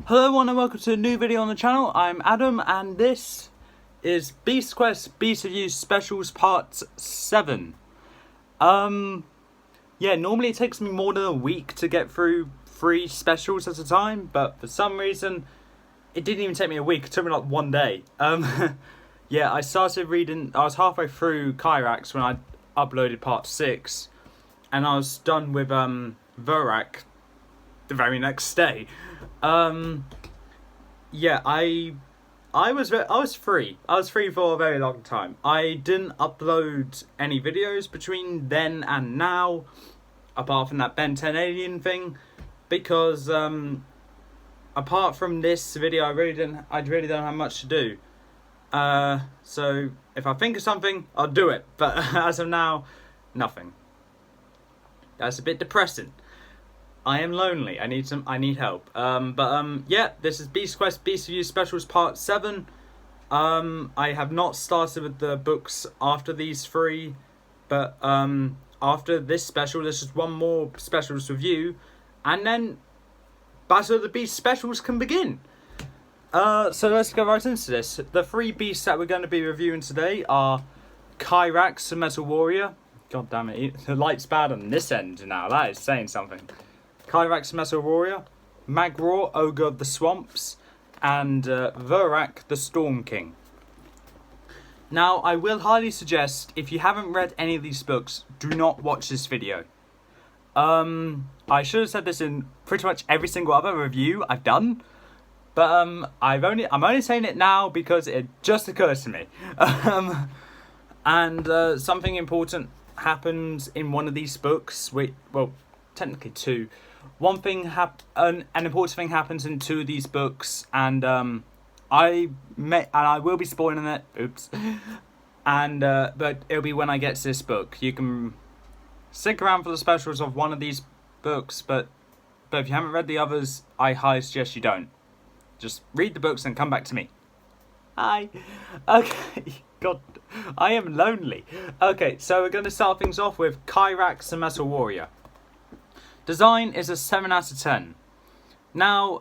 Hello everyone and welcome to a new video on the channel. I'm Adam and this is Beast Quest Beast Reviews Specials Part 7. Yeah, normally it takes me more than a week to get through 3 specials at a time, but for some reason it didn't even take me a week, it took me like one day. Yeah, I started reading, I was halfway through Kyrax when I uploaded Part 6, and I was done with Vorak the very next day. Yeah, I was free. I was free for a very long time. I didn't upload any videos between then and now, apart from that Ben 10 Alien thing, because apart from this video, I really don't have much to do. So if I think of something, I'll do it. But as of now, nothing. That's a bit depressing. I am lonely. I need help. Yeah, this is Beast Quest Beast Reviews Specials Part 7. I have not started with the books after these 3, but after this special, this is one more specials review, and then Battle of the Beast specials can begin. So let's go right into this. The 3 beasts that we're going to be reviewing today are Kyrax, the Metal Warrior. God damn it, the light's bad on this end now. That is saying something. Kyrax, Metal Warrior, Mag'ror, Ogre of the Swamps, and Vorak, the Storm King. Now, I will highly suggest, if you haven't read any of these books, do not watch this video. I should have said this in pretty much every single other review I've done, but I'm only saying it now because it just occurs to me. And something important happens in one of these books. Well, technically 2. An important thing happens in 2 of these books, and I will be spoiling it. Oops. And but it'll be when I get to this book. You can stick around for the specials of one of these books, but if you haven't read the others, I highly suggest you don't. Just read the books and come back to me. Hi. Okay. God, I am lonely. Okay, so we're going to start things off with Kyrax, the Metal Warrior. Design is a 7 out of 10. Now,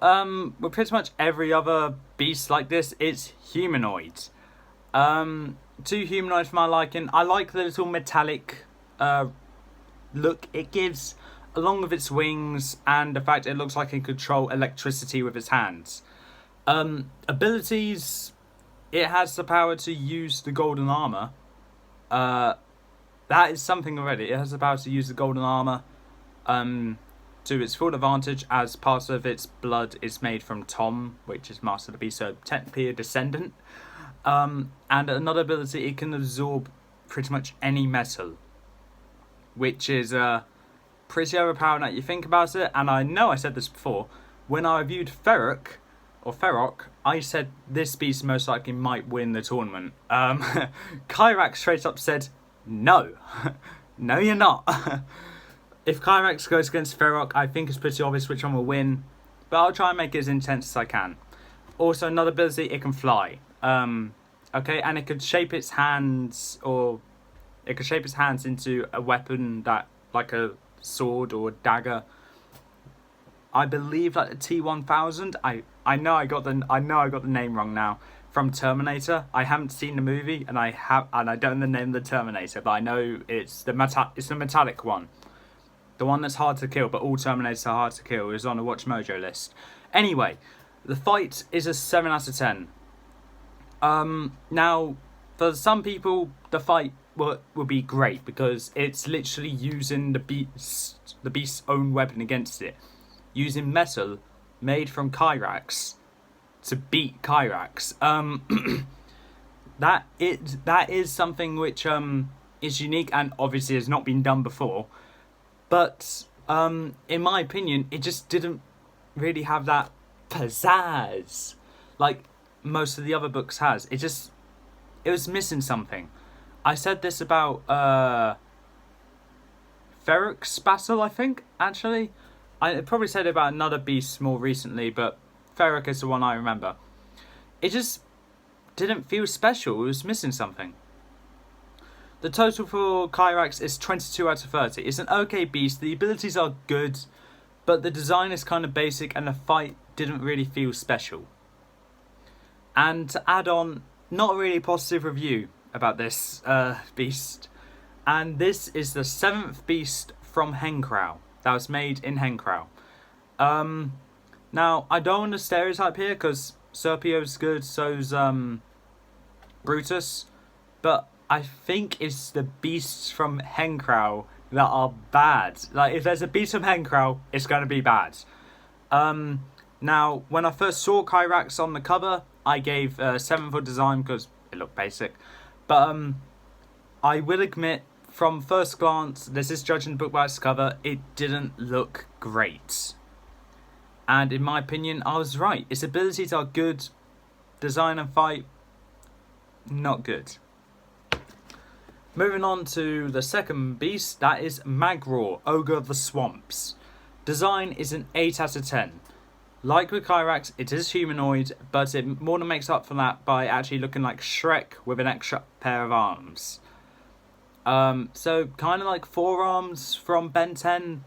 with pretty much every other beast like this, it's humanoid. Too humanoid for my liking. I like the little metallic look it gives, along with its wings, and the fact it looks like it can control electricity with its hands. Abilities, it has the power to use the golden armor. That is something already. It has the power to use the golden armor to its full advantage, as part of its blood is made from Tom, which is Master of the Beast, so technically a descendant. And another ability, it can absorb pretty much any metal, which is pretty overpowering that you think about it. And I know I said this before, when I reviewed Ferrock, I said this beast most likely might win the tournament. Kyrax straight up said, no. No, you're not. If Kyrax goes against Ferrock, I think it's pretty obvious which one will win, but I'll try and make it as intense as I can. Also, another ability, it can fly. Okay, and it could shape its hands, into a weapon that, like a sword or a dagger. I believe like the T-1000. I know I got the name wrong now. From Terminator. I haven't seen the movie, and I don't know the name of the Terminator, but I know it's the metallic one. The one that's hard to kill, but all Terminators are hard to kill, is on a Watch Mojo list. Anyway, the fight is a 7 out of 10. Now, for some people, the fight will be great, because it's literally using the beast's own weapon against it. Using metal made from Kyrax to beat Kyrax. That is something which is unique and obviously has not been done before. But in my opinion, it just didn't really have that pizzazz like most of the other books has. It was missing something. I said this about Ferrock's battle, I think, actually. I probably said it about another beast more recently, but Ferrock is the one I remember. It just didn't feel special. It was missing something. The total for Kyrax is 22 out of 30. It's an okay beast. The abilities are good, but the design is kind of basic, and the fight didn't really feel special. And to add on, not really a positive review about this beast. And this is the 7th beast from Henkrau that was made in Henkrau. Now, I don't want to stereotype here because Serpio's good, so's Brutus. But I think it's the beasts from Henkrau that are bad. Like, if there's a beast from Henkrau, it's going to be bad. Now, when I first saw Kyrax on the cover, I gave 7 for design because it looked basic. But I will admit, from first glance, this is judging the book by its cover, it didn't look great. And in my opinion, I was right. Its abilities are good. Design and fight, not good. Moving on to the second beast, that is Mag'ror, Ogre of the Swamps. Design is an 8 out of 10. Like with Kyrax, it is humanoid, but it more than makes up for that by actually looking like Shrek with an extra pair of arms. So kind of like forearms from Ben 10,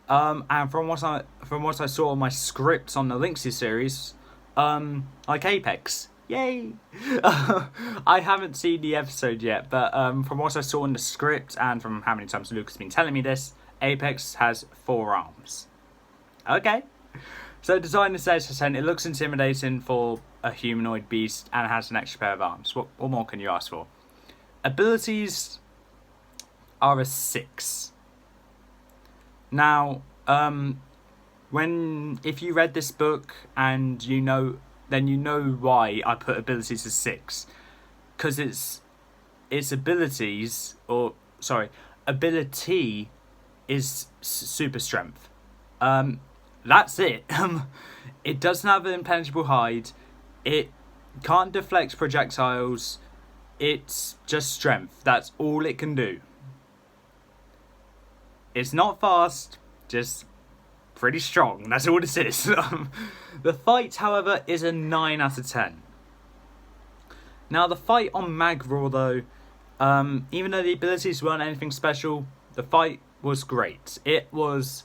and from what I saw on my scripts on the Linksy series, like Apex. Yay! I haven't seen the episode yet, but from what I saw in the script and from how many times Luke has been telling me this, Apex has 4 arms. Okay. So design is 8 out of 10. It looks intimidating for a humanoid beast and it has an extra pair of arms. What more can you ask for? Abilities are a 6. Now, if you read this book and you know, then you know why I put abilities as 6. Because its abilities, ability is super strength. That's it. It doesn't have an impenetrable hide. It can't deflect projectiles. It's just strength. That's all it can do. It's not fast, just pretty strong. That's all it is. The fight, however, is a 9 out of 10. Now, the fight on Mag'ror, though, even though the abilities weren't anything special, the fight was great. It was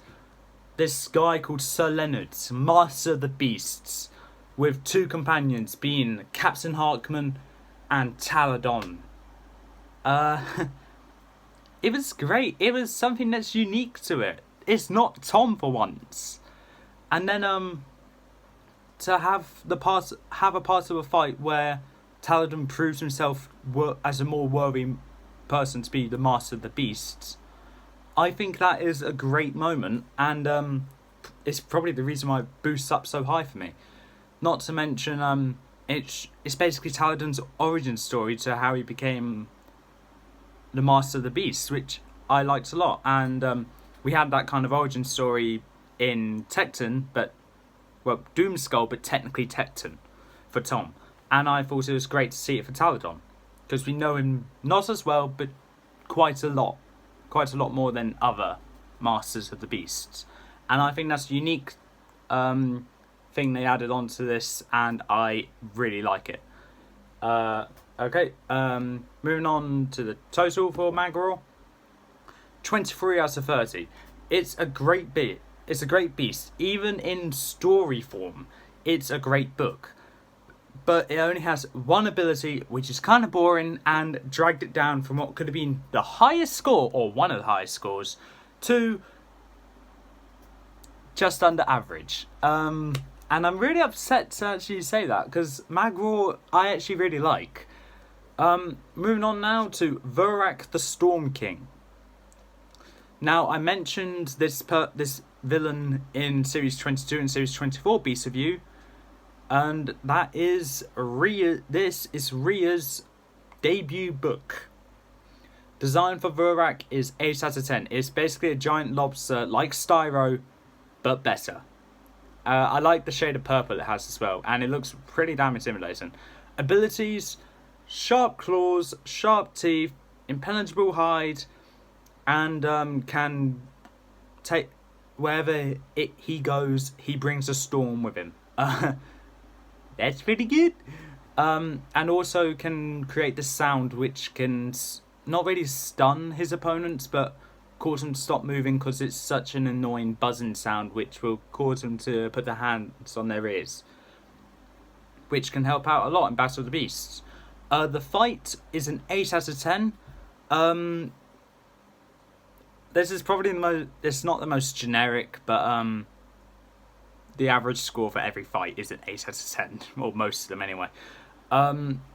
this guy called Sir Leonard, Master of the Beasts, with 2 companions, being Captain Harkman and Taladon. It was great. It was something that's unique to it. It's not Tom for once. And then to have a part of a fight where Taladon proves himself as a more worthy person to be the Master of the Beasts, I think that is a great moment, and it's probably the reason why it boosts up so high for me. Not to mention, it's basically Taladon's origin story to how he became the Master of the Beasts, which I liked a lot. And we had that kind of origin story in Tecton, Doomskull, but technically Tecton for Tom. And I thought it was great to see it for Taladon, because we know him not as well, but quite a lot more than other Masters of the Beasts. And I think that's a unique thing they added onto this, and I really like it. Okay, moving on to the total for Mag'ror. 23 out of 30. It's a great beast. Even in story form, it's a great book. But it only has 1 ability, which is kind of boring, and dragged it down from what could have been the highest score, or one of the highest scores, to just under average. And I'm really upset to actually say that, because Mag'ror I actually really like. Moving on now to Vorak the Storm King. Now, I mentioned this villain in Series 22 and Series 24 Beast Review, and that is this is Ria's debut book. Design for Vorak is 8 out of 10. It's basically a giant lobster like Styro, but better. I like the shade of purple it has as well, and it looks pretty damn intimidating. Abilities: sharp claws, sharp teeth, impenetrable hide, and can take wherever he goes, he brings a storm with him. That's pretty good. And also can create the sound which can not really stun his opponents, but cause them to stop moving because it's such an annoying buzzing sound, which will cause them to put their hands on their ears, which can help out a lot in Battle of the Beasts. The fight is an 8 out of 10. This is probably the most. It's not the most generic, but the average score for every fight is an 8 out of 10, or most of them anyway.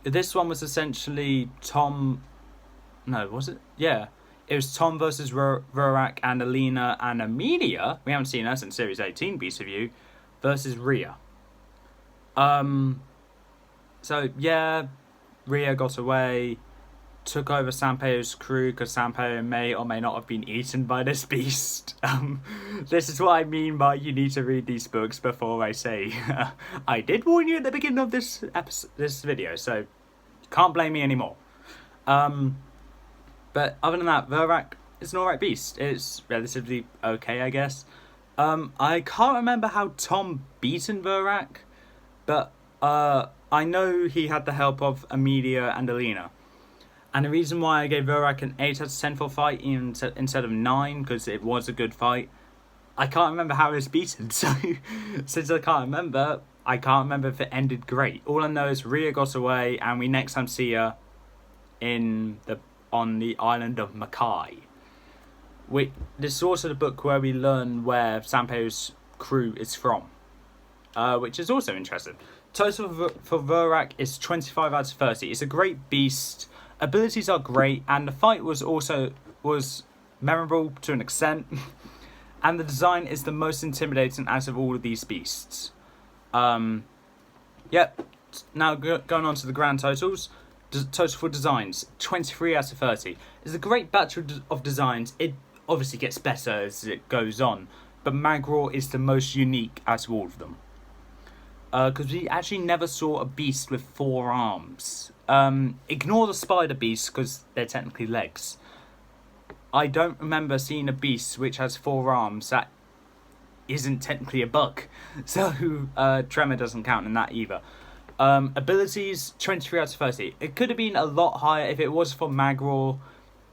This one was essentially Tom. No, was it? Yeah, it was Tom versus Vorak and Alina and Amelia. We haven't seen her since Series 18 Beast Review versus Rhea. So yeah, Rhea got away, took over Sanpeo's crew because Sanpeo may or may not have been eaten by this beast. This is what I mean by you need to read these books before I say I did warn you at the beginning of this video, so you can't blame me anymore. But other than that, Vorak is an alright beast. It's relatively okay, I guess. I can't remember how Tom beaten Vorak, but I know he had the help of Amelia and Alina. And the reason why I gave Vorak an 8 out of 10 for fight instead of 9, because it was a good fight, I can't remember how it was beaten. So, since I can't remember if it ended great. All I know is Rhea got away, and we next time see her on the island of Makai. This is also the book where we learn where Sanpeo's crew is from, which is also interesting. Total for Vorak is 25 out of 30. It's a great beast. Abilities are great, and the fight was memorable to an extent. And the design is the most intimidating out of all of these beasts. Yep. Now going on to the grand totals. Total for designs, 23 out of 30. It's a great batch of designs. It obviously gets better as it goes on, but Magruor is the most unique out of all of them. Because we actually never saw a beast with 4 arms. Ignore the spider beasts because they're technically legs. I don't remember seeing a beast which has 4 arms that isn't technically a bug. So Tremor doesn't count in that either. Abilities, 23 out of 30. It could have been a lot higher if it was for Magruor.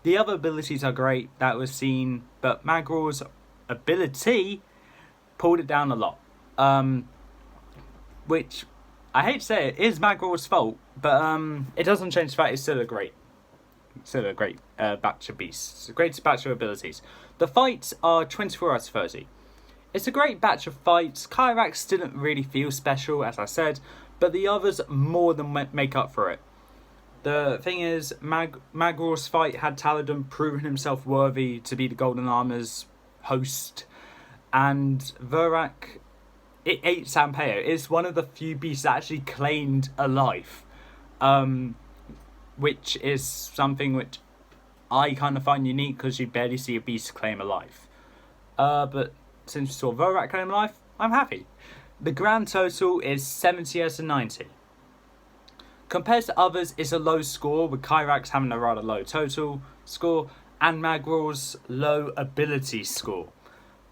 The other abilities are great, that was seen, but Magruor's ability pulled it down a lot. Which, I hate to say it, is Magruor's fault, but it doesn't change the fact it's still a great batch of beasts. A great batch of abilities. The fights are 24 out of 30. It's a great batch of fights. Kyrax didn't really feel special, as I said, but the others more than make up for it. The thing is, Magruor's fight had Taladin proven himself worthy to be the Golden Armor's host, and Vorak, it ate Sanpeo. It's one of the few beasts that actually claimed a life, which is something which I kind of find unique because you barely see a beast claim a life. But since we saw Vorak claim a life, I'm happy. The grand total is 70 out of 90. Compared to others, it's a low score, with Kyrax having a rather low total score and Magruor's low ability score.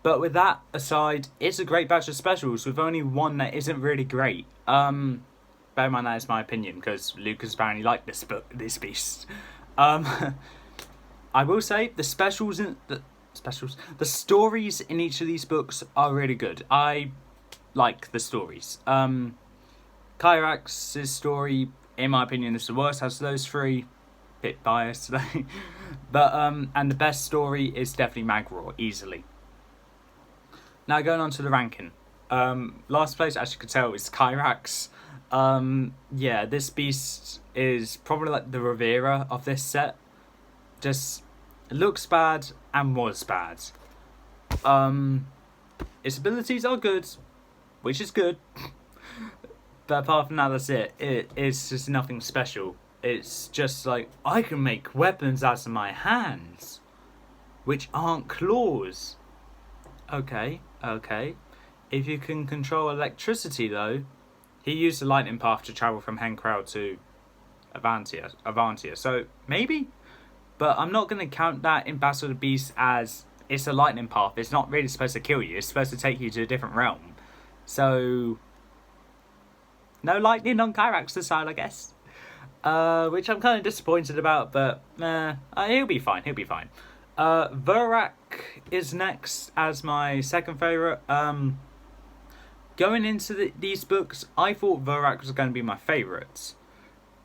But with that aside, it's a great batch of specials with only one that isn't really great. Bear in mind that is my opinion because Lucas apparently liked this beast. I will say the the stories in each of these books are really good. I like the stories. Kyrax's story, in my opinion, is the worst out of those 3. Bit biased today. But and the best story is definitely Magruor, easily. Now going on to the ranking. Last place, as you can tell, is Kyrax. Yeah, this beast is probably like the Rivera of this set. Just looks bad and was bad. Its abilities are good, which is good. But apart from that, that's it. It's just nothing special. It's just like, I can make weapons out of my hands, which aren't claws. Okay. If you can control electricity, though, he used the lightning path to travel from Henkrau to Avantia. So, maybe? But I'm not going to count that in Battle of the Beasts as it's a lightning path. It's not really supposed to kill you. It's supposed to take you to a different realm. So, no lightning on Kyrax this side, I guess. Which I'm kind of disappointed about, but he'll be fine. Vorak is next as my second favourite. Going into these books, I thought Vorak was going to be my favourite.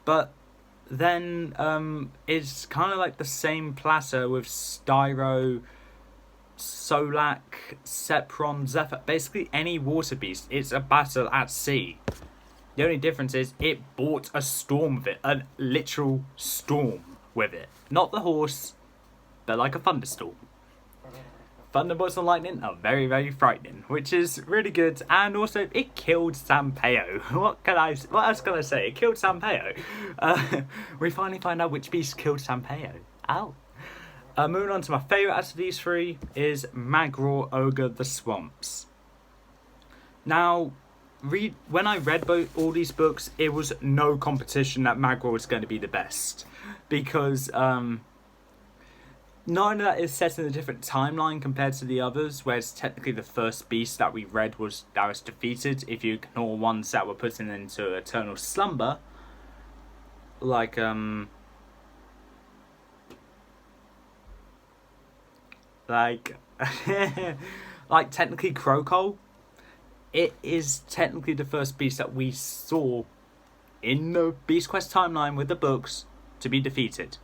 But then it's kind of like the same platter with Styro, Solak, Sepron, Zephyr. Basically any water beast. It's a battle at sea. The only difference is it brought a storm with it. A literal storm with it. Not the horse, but like a thunderstorm. Thunderbolts and lightning are very, very frightening, which is really good. And also, it killed Sanpeo. What else can I say? It killed Sanpeo. We finally find out which beast killed Sanpeo. Ow. Moving on to my favourite out of these three is Magral Ogre the Swamps. Now, when I read all these books, it was no competition that Magral was going to be the best. Because, not only that it's set in a different timeline compared to the others, whereas technically the first beast that we read that was defeated, if you ignore ones that were put into eternal slumber, like technically Crocol, it is technically the first beast that we saw in the Beast Quest timeline with the books to be defeated.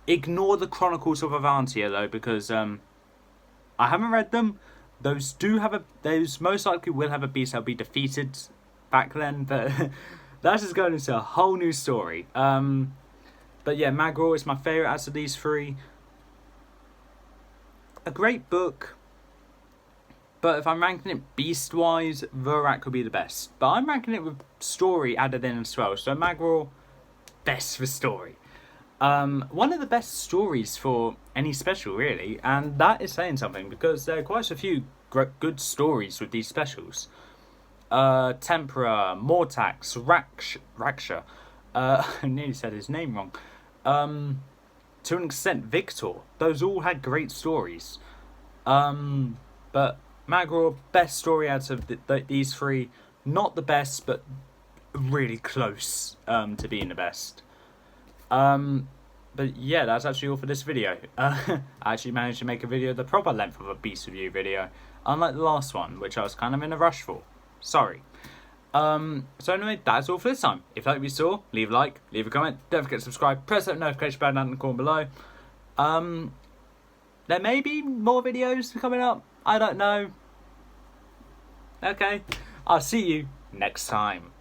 Ignore the Chronicles of Avantia though, because I haven't read them. Those most likely will have a beast that'll be defeated back then, but that is going into a whole new story. But yeah, Magral is my favourite out of these three. A great book, but if I'm ranking it beast-wise, Vorak would be the best. But I'm ranking it with story added in as well, so Magral, best for story. One of the best stories for any special, really, and that is saying something because there are quite a few good stories with these specials. Tempera, Mortax, Raksha, I nearly said his name wrong. To an extent, Victor. Those all had great stories. But Magral, best story out of these three. Not the best, but really close to being the best. But yeah, that's actually all for this video. I actually managed to make a video the proper length of a Beast Review video, unlike the last one, which I was kind of in a rush for. Sorry. So anyway, that's all for this time. If you like what you saw, leave a like, leave a comment, don't forget to subscribe, press that notification bell down in the corner below. There may be more videos coming up, I don't know. Okay, I'll see you next time.